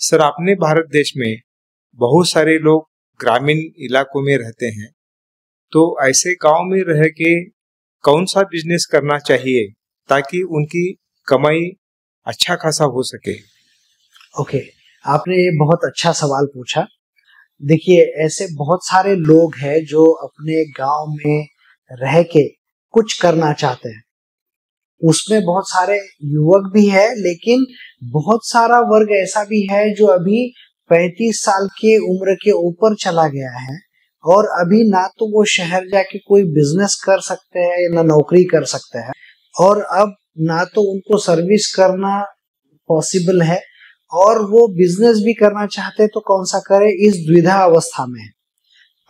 Sir, अपने भारत देश में बहुत सारे लोग ग्रामीण इलाकों में रहते हैं, तो ऐसे गांव में रह के कौन सा बिजनेस करना चाहिए ताकि उनकी कमाई अच्छा खासा हो सके। ओके, आपने ये बहुत अच्छा सवाल पूछा। देखिए, ऐसे बहुत सारे लोग हैं जो अपने गांव में रह के कुछ करना चाहते हैं। उसमें बहुत सारे युवक भी है, लेकिन बहुत सारा वर्ग ऐसा भी है जो अभी 35 साल के उम्र के ऊपर चला गया है और अभी ना तो वो शहर जाके कोई बिजनेस कर सकते हैं ना नौकरी कर सकते हैं, और अब ना तो उनको सर्विस करना पॉसिबल है और वो बिजनेस भी करना चाहते तो कौन सा करे, इस द्विधा अवस्था में है।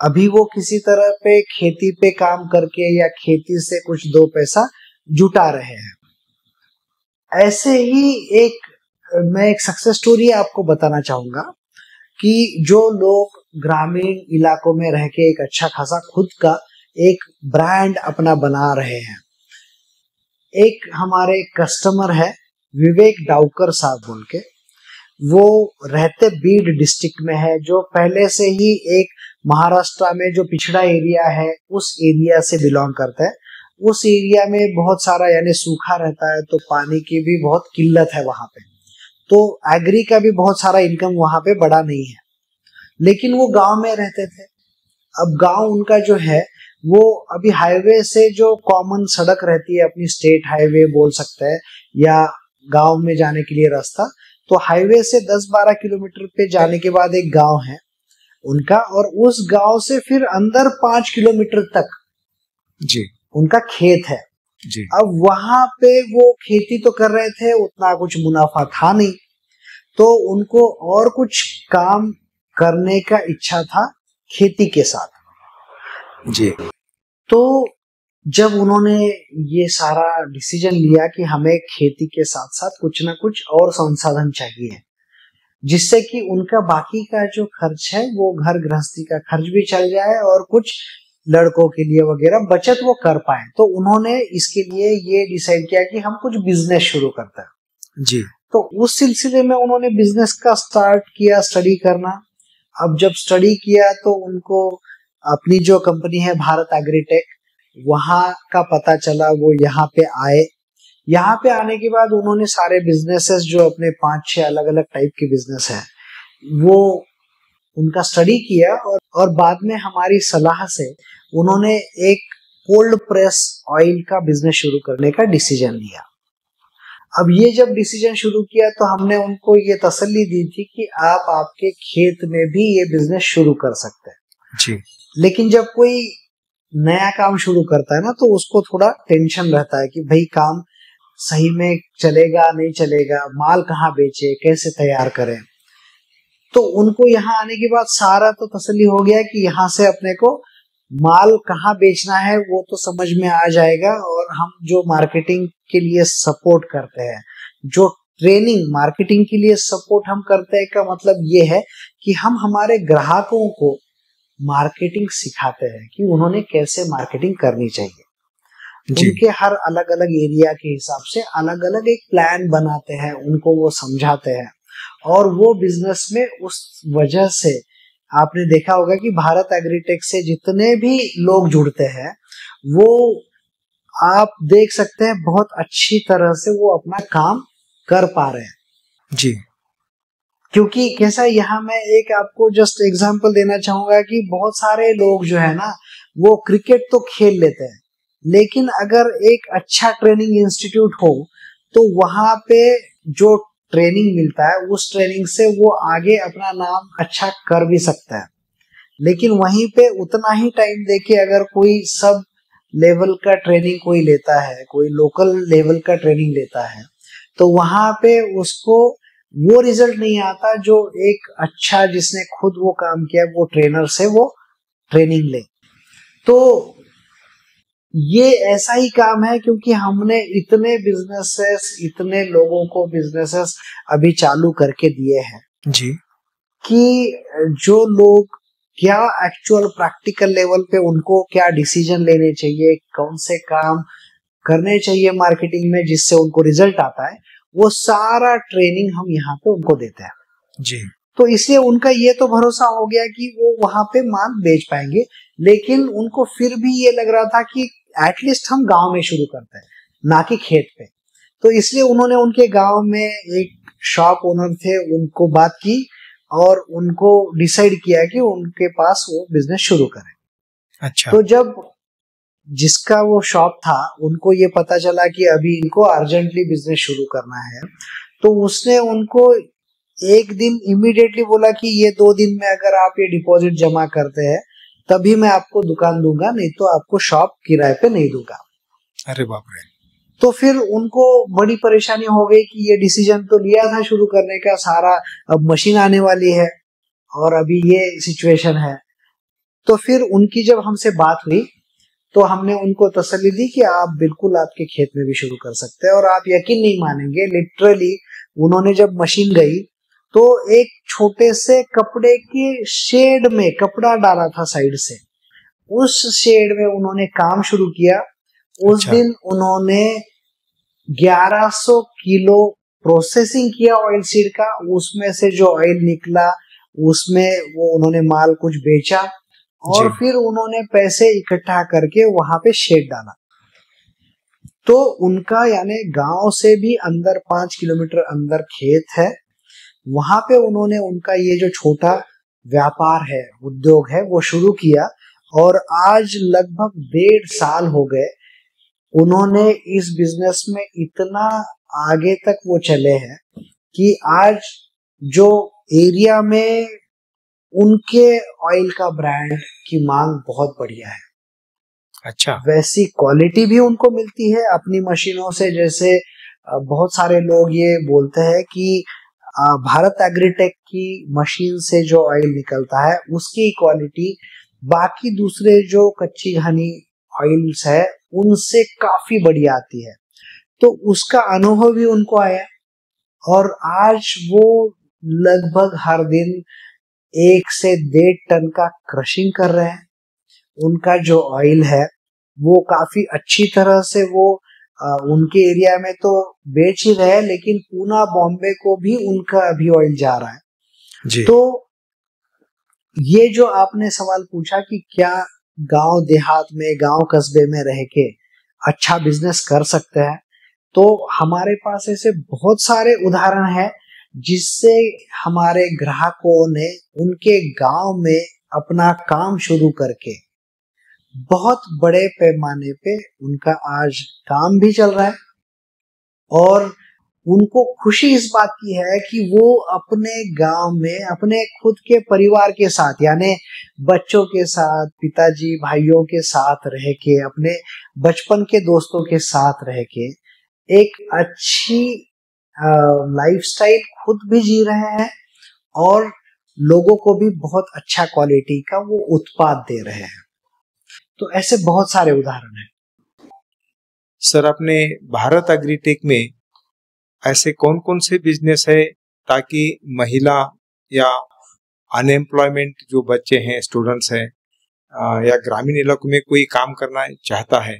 अभी वो किसी तरह पे खेती पे काम करके या खेती से कुछ दो पैसा जुटा रहे हैं। ऐसे ही मैं एक सक्सेस स्टोरी आपको बताना चाहूंगा कि जो लोग ग्रामीण इलाकों में रह के एक अच्छा खासा खुद का एक ब्रांड अपना बना रहे हैं। एक हमारे कस्टमर है विवेक डाउकर साहब बोल के, वो रहते बीड डिस्ट्रिक्ट में है, जो पहले से ही एक महाराष्ट्र में जो पिछड़ा एरिया है उस एरिया से बिलोंग करता है। उस एरिया में बहुत सारा यानी सूखा रहता है, तो पानी की भी बहुत किल्लत है वहां पे, तो एग्री का भी बहुत सारा इनकम वहां पे बड़ा नहीं है। लेकिन वो गांव में रहते थे। अब गांव उनका जो है वो अभी हाईवे से जो कॉमन सड़क रहती है, अपनी स्टेट हाईवे बोल सकते हैं या गांव में जाने के लिए रास्ता, तो हाईवे से 10-12 किलोमीटर पे जाने के बाद एक गांव है उनका, और उस गांव से फिर अंदर 5 किलोमीटर तक जी उनका खेत है जी। अब वहां पे वो खेती तो कर रहे थे, उतना कुछ मुनाफा था नहीं, तो उनको और कुछ काम करने का इच्छा था खेती के साथ जी। तो जब उन्होंने ये सारा डिसीजन लिया कि हमें खेती के साथ साथ कुछ ना कुछ और संसाधन चाहिए जिससे कि उनका बाकी का जो खर्च है वो घर गृहस्थी का खर्च भी चल जाए और कुछ लड़कों के लिए वगैरह बचत वो कर पाए, तो उन्होंने इसके लिए ये डिसाइड किया कि हम कुछ बिजनेस शुरू करते हैं। जी। तो उस सिलसिले में उन्होंने बिजनेस का स्टार्ट किया, स्टडी करना। अब जब स्टडी किया तो उनको अपनी जो कंपनी है भारत एग्रीटेक, वहां का पता चला, वो यहाँ पे आए। यहाँ पे आने के बाद उन्होंने सारे बिजनेसेस जो अपने 5-6 अलग अलग टाइप के बिजनेस है वो उनका स्टडी किया, और बाद में हमारी सलाह से उन्होंने एक कोल्ड प्रेस ऑयल का बिजनेस शुरू करने का डिसीजन लिया। अब ये जब डिसीजन शुरू किया तो हमने उनको ये तसल्ली दी थी कि आप आपके खेत में भी ये बिजनेस शुरू कर सकते हैं जी। लेकिन जब कोई नया काम शुरू करता है ना, तो उसको थोड़ा टेंशन रहता है कि भाई काम सही में चलेगा नहीं चलेगा, माल कहाँ बेचे, कैसे तैयार करें। तो उनको यहाँ आने के बाद सारा तो तसल्ली हो गया कि यहाँ से अपने को माल कहाँ बेचना है वो तो समझ में आ जाएगा, और हम जो मार्केटिंग के लिए सपोर्ट करते हैं, जो ट्रेनिंग मार्केटिंग के लिए सपोर्ट हम करते हैं, का मतलब ये है कि हम हमारे ग्राहकों को मार्केटिंग सिखाते हैं कि उन्होंने कैसे मार्केटिंग करनी चाहिए। उनके हर अलग अलग एरिया के हिसाब से अलग अलग एक प्लान बनाते हैं, उनको वो समझाते हैं, और वो बिजनेस में उस वजह से आपने देखा होगा कि भारत एग्रीटेक से जितने भी लोग जुड़ते हैं वो आप देख सकते हैं बहुत अच्छी तरह से वो अपना काम कर पा रहे हैं। जी। क्योंकि कैसा, यहाँ मैं एक आपको जस्ट एग्जांपल देना चाहूंगा कि बहुत सारे लोग जो है ना वो क्रिकेट तो खेल लेते हैं, लेकिन अगर एक अच्छा ट्रेनिंग इंस्टीट्यूट हो तो वहां पे जो ट्रेनिंग मिलता है उस ट्रेनिंग से वो आगे अपना नाम अच्छा कर भी सकता है। लेकिन वहीं पे उतना ही टाइम देके अगर कोई सब लेवल का ट्रेनिंग कोई लेता है, कोई लोकल लेवल का ट्रेनिंग लेता है, तो वहां पे उसको वो रिजल्ट नहीं आता जो एक अच्छा जिसने खुद वो काम किया वो ट्रेनर से वो ट्रेनिंग ले। तो ये ऐसा ही काम है, क्योंकि हमने इतने बिजनेसेस, इतने लोगों को बिजनेसेस अभी चालू करके दिए हैं जी। कि जो लोग क्या एक्चुअल प्रैक्टिकल लेवल पे उनको क्या डिसीजन लेने चाहिए, कौन से काम करने चाहिए मार्केटिंग में जिससे उनको रिजल्ट आता है, वो सारा ट्रेनिंग हम यहाँ पे उनको देते हैं। जी। तो इसलिए उनका ये तो भरोसा हो गया कि वो वहां पे माल बेच पाएंगे, लेकिन उनको फिर भी ये लग रहा था कि एटलीस्ट हम गांव में शुरू करते हैं, ना कि खेत पे। तो इसलिए उन्होंने उनके गांव में एक शॉप ओनर थे, उनको बात की और उनको डिसाइड किया कि उनके पास वो बिजनेस शुरू करें। अच्छा। तो जब जिसका वो शॉप था उनको ये पता चला कि अभी इनको अर्जेंटली बिजनेस शुरू करना है, तो उसने उनको एक दिन इमीडिएटली बोला कि ये 2 दिन में अगर आप ये डिपॉजिट जमा करते हैं तभी मैं आपको दुकान दूंगा, नहीं तो आपको शॉप किराए पे नहीं दूंगा। अरे बाप रे। तो फिर उनको बड़ी परेशानी हो गई कि ये डिसीजन तो लिया था शुरू करने का सारा, अब मशीन आने वाली है और अभी ये सिचुएशन है। तो फिर उनकी जब हमसे बात हुई तो हमने उनको तसल्ली दी कि आप बिल्कुल आपके खेत में भी शुरू कर सकते हैं। और आप यकीन नहीं मानेंगे, लिटरली उन्होंने जब मशीन गई तो एक छोटे से कपड़े के शेड में कपड़ा डाला था साइड से, उस शेड में उन्होंने काम शुरू किया। उस अच्छा। दिन उन्होंने 1100 किलो प्रोसेसिंग किया ऑयल सीड का। उसमें से जो ऑयल निकला उसमें वो उन्होंने माल कुछ बेचा और जी। फिर उन्होंने पैसे इकट्ठा करके वहां पे शेड डाला। तो उनका यानी गांव से भी अंदर 5 किलोमीटर अंदर खेत है, वहां पे उन्होंने उनका ये जो छोटा व्यापार है, उद्योग है, वो शुरू किया। और आज लगभग 1.5 साल हो गए उन्होंने इस बिजनेस में इतना आगे तक वो चले हैं कि आज जो एरिया में उनके ऑयल का ब्रांड की मांग बहुत बढ़िया है। अच्छा। वैसी क्वालिटी भी उनको मिलती है अपनी मशीनों से। जैसे बहुत सारे लोग ये बोलते हैं कि भारत एग्रीटेक की मशीन से जो ऑयल निकलता है उसकी क्वालिटी बाकी दूसरे जो कच्ची घनी ऑयल्स है उनसे काफी बढ़िया आती है। तो उसका अनुभव भी उनको आया और आज वो लगभग हर दिन 1 से 1.5 टन का क्रशिंग कर रहे हैं। उनका जो ऑयल है वो काफी अच्छी तरह से वो उनके एरिया में तो बेच ही रहे हैं, लेकिन पूना बॉम्बे को भी उनका अभी ऑयल जा रहा है। जी। तो ये जो आपने सवाल पूछा कि क्या गांव देहात में, गांव कस्बे में रह के अच्छा बिजनेस कर सकते हैं, तो हमारे पास ऐसे बहुत सारे उदाहरण हैं जिससे हमारे ग्राहकों ने उनके गांव में अपना काम शुरू करके बहुत बड़े पैमाने पे उनका आज काम भी चल रहा है। और उनको खुशी इस बात की है कि वो अपने गांव में अपने खुद के परिवार के साथ, यानी बच्चों के साथ, पिताजी भाइयों के साथ रह के, अपने बचपन के दोस्तों के साथ रह के एक अच्छी लाइफस्टाइल खुद भी जी रहे हैं और लोगों को भी बहुत अच्छा क्वालिटी का वो उत्पाद दे रहे हैं। तो ऐसे बहुत सारे उदाहरण हैं। सर, अपने भारत एग्रीटेक में ऐसे कौन कौन से बिजनेस है ताकि महिला या अनएम्प्लॉयमेंट जो बच्चे हैं, स्टूडेंट्स हैं, या ग्रामीण इलाकों में कोई काम करना चाहता है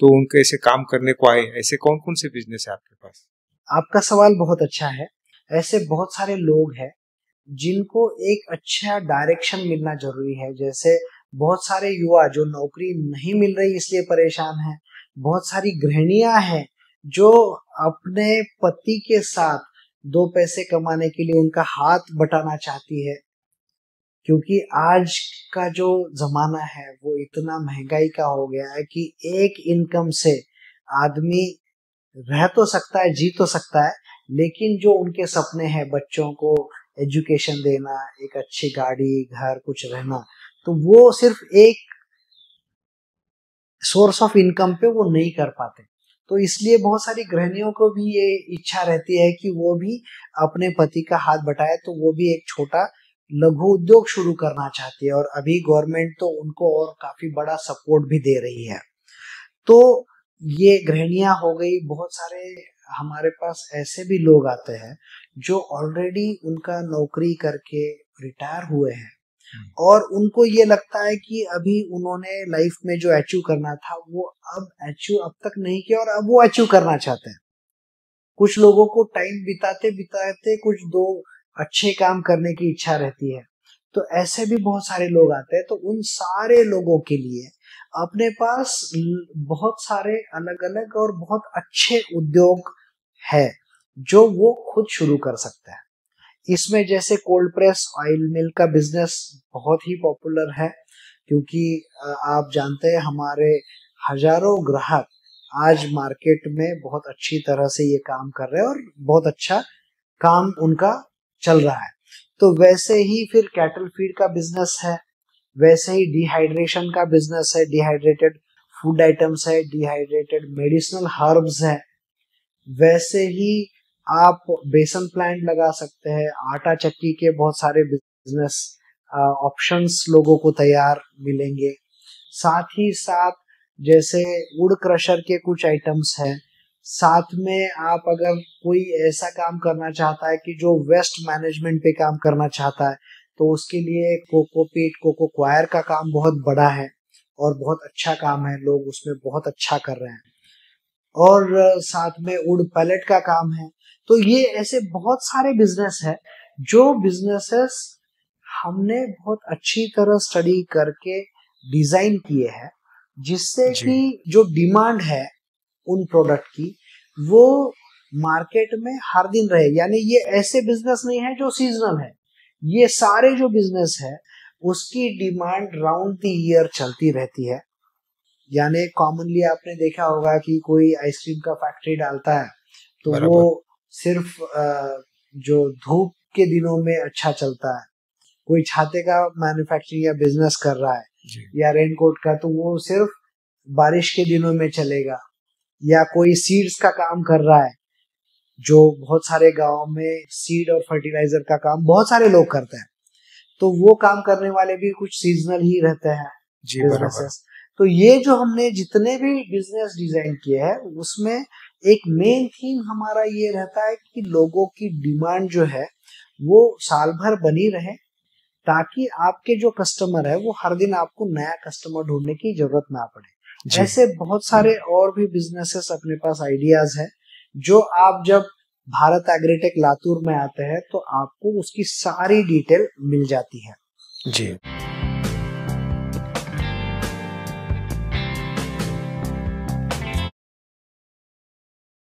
तो उनको ऐसे काम करने को आए, ऐसे कौन कौन से बिजनेस है आपके पास? आपका सवाल बहुत अच्छा है। ऐसे बहुत सारे लोग हैं जिनको एक अच्छा डायरेक्शन मिलना जरूरी है। जैसे बहुत सारे युवा जो नौकरी नहीं मिल रही इसलिए परेशान हैं। बहुत सारी गृहिणियां हैं जो अपने पति के साथ 2 पैसे कमाने के लिए उनका हाथ बटाना चाहती है, क्योंकि आज का जो जमाना है वो इतना महंगाई का हो गया है कि एक इनकम से आदमी रह तो सकता है, जी तो सकता है, लेकिन जो उनके सपने हैं, बच्चों को एजुकेशन देना, एक अच्छी गाड़ी, घर, कुछ रहना, तो वो सिर्फ एक सोर्स ऑफ इनकम पे वो नहीं कर पाते। तो इसलिए बहुत सारी गृहिणियों को भी ये इच्छा रहती है कि वो भी अपने पति का हाथ बटाए, तो वो भी एक छोटा लघु उद्योग शुरू करना चाहती है। और अभी गवर्नमेंट तो उनको और काफी बड़ा सपोर्ट भी दे रही है। तो ये गृहिणियां हो गई। बहुत सारे हमारे पास ऐसे भी लोग आते हैं जो ऑलरेडी उनका नौकरी करके रिटायर हुए हैं और उनको ये लगता है कि अभी उन्होंने लाइफ में जो अचीव करना था वो अब तक नहीं किया और अब वो अचीव करना चाहते हैं। कुछ लोगों को टाइम बिताते बिताते कुछ अच्छे काम करने की इच्छा रहती है। तो ऐसे भी बहुत सारे लोग आते हैं। तो उन सारे लोगों के लिए अपने पास बहुत सारे अलग अलग और बहुत अच्छे उद्योग है जो वो खुद शुरू कर सकता है। इसमें जैसे कोल्ड प्रेस ऑयल मिल का बिजनेस बहुत ही पॉपुलर है, क्योंकि आप जानते हैं हमारे हजारों ग्राहक आज मार्केट में बहुत अच्छी तरह से ये काम कर रहे हैं और बहुत अच्छा काम उनका चल रहा है। तो वैसे ही फिर कैटल फीड का बिजनेस है, वैसे ही डिहाइड्रेशन का बिजनेस है, डिहाइड्रेटेड फूड आइटम्स है, डिहाइड्रेटेड मेडिसिनल हर्ब्स है। वैसे ही आप बेसन प्लांट लगा सकते हैं, आटा चक्की के बहुत सारे बिजनेस ऑप्शंस लोगों को तैयार मिलेंगे। साथ ही साथ जैसे वुड क्रशर के कुछ आइटम्स हैं। साथ में आप अगर कोई ऐसा काम करना चाहता है कि जो वेस्ट मैनेजमेंट पे काम करना चाहता है, तो उसके लिए कोकोपीट कोको क्वायर का काम बहुत बड़ा है और बहुत अच्छा काम है, लोग उसमें बहुत अच्छा कर रहे हैं। और साथ में वुड पैलेट का काम है। तो ये ऐसे बहुत सारे बिजनेस है जो बिजनेसेस हमने बहुत अच्छी तरह स्टडी करके डिजाइन किए हैं, जिससे कि जो डिमांड है उन प्रोडक्ट की वो मार्केट में हर दिन रहे। यानी ये ऐसे बिजनेस नहीं है जो सीजनल है, ये सारे जो बिजनेस है उसकी डिमांड राउंड द ईयर चलती रहती है। यानी कॉमनली आपने देखा होगा कि कोई आइसक्रीम का फैक्ट्री डालता है तो वो सिर्फ जो धूप के दिनों में अच्छा चलता है। कोई छाते का मैन्युफैक्चरिंग या बिजनेस कर रहा है या रेनकोट का, तो वो सिर्फ बारिश के दिनों में चलेगा। या कोई सीड्स का काम कर रहा है, जो बहुत सारे गांव में सीड और फर्टिलाइजर का काम बहुत सारे लोग करते हैं, तो वो काम करने वाले भी कुछ सीजनल ही रहते हैं बिजनेसेस। तो ये जो हमने जितने भी बिजनेस डिजाइन किए हैं उसमें एक मेन थीम हमारा ये रहता है कि लोगों की डिमांड जो है वो साल भर बनी रहे, ताकि आपके जो कस्टमर है वो हर दिन आपको नया कस्टमर ढूंढने की जरूरत ना पड़े। ऐसे बहुत सारे और भी बिजनेसेस अपने पास आइडियाज है, जो आप जब भारत एग्रीटेक लातूर में आते हैं तो आपको उसकी सारी डिटेल मिल जाती है। जी।